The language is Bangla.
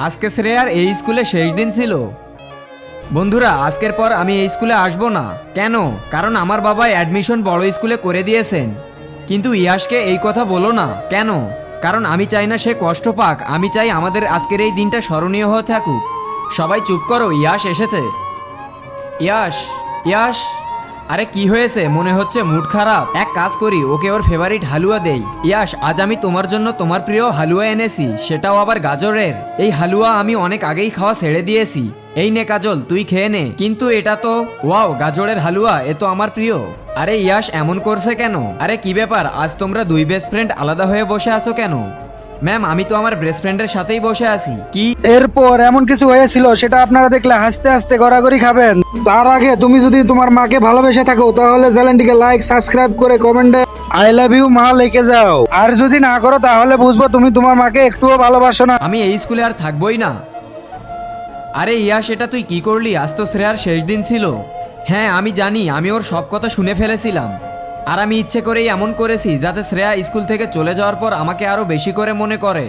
আজকে শ্রেয়ার এই স্কুলে শেষ দিন ছিল। বন্ধুরা, আজকের পর আমি এই স্কুলে আসবো না। কেন? কারণ আমার বাবা অ্যাডমিশন বড় স্কুলে করে দিয়েছেন। কিন্তু ইয়াশকে এই কথা বলো না। কেন? কারণ আমি চাই না সে কষ্ট পাক। আমি চাই আমাদের আজকের এই দিনটা স্মরণীয় হয়ে থাকুক। সবাই চুপ করো, ইয়াশ এসেছে। ইয়াশ, ইয়াশ। আরে কি হয়েছে? মনে হচ্ছে মুড খারাপ। এক কাজ করি, ওকে ওর ফেভারিট হালুয়া দেই। ইয়াশ, আজ আমি তোমার জন্য তোমার প্রিয় হালুয়া এনেছি, সেটাও আবার গাজরের। এই হালুয়া আমি অনেক আগেই খাওয়া ছেড়ে দিয়েছি। এই নে কাজল, তুই খেয়ে নে। কিন্তু এটা তো ওয়াও, গাজরের হালুয়া, এ তো আমার প্রিয়। আরে ইয়াশ, এমন করছে কেন? আরে কি ব্যাপার, আজ তোমরা দুই বেস্ট ফ্রেন্ড আলাদা হয়ে বসে আছো কেন? ম্যাম, আমি তো আমার বেস্ট ফ্রেন্ডের সাথেই বসে আছি। কি? এরপর এমন কিছু হয়েছিল সেটা আপনারা দেখলে হাসতে হাসতে গড়াগড়ি খাবেন। তার আগে তুমি যদি তোমার মাকে ভালোবেসে থাকো তাহলে চ্যানেলটিকে লাইক, সাবস্ক্রাইব করে কমেন্টে আই লাভ ইউ মা লিখে যাও। আর যদি না করো তাহলে বুঝবো তুমি তোমার মাকে একটুও ভালোবাসো না। আমি এই স্কুলে আর থাকবোই না। আরে ইয়াশ, এটা তুই কি করলি? আজ তো শ্রেয়ার শেষ দিন ছিল। হ্যাঁ আমি জানি, আমি ওর সব কথা শুনে ফেলেছিলাম। আর আমি ইচ্ছে করেই এমন করেছি যাতে শ্রেয়া স্কুল থেকে চলে যাওয়ার পর আমাকে আরো বেশি করে মনে করে।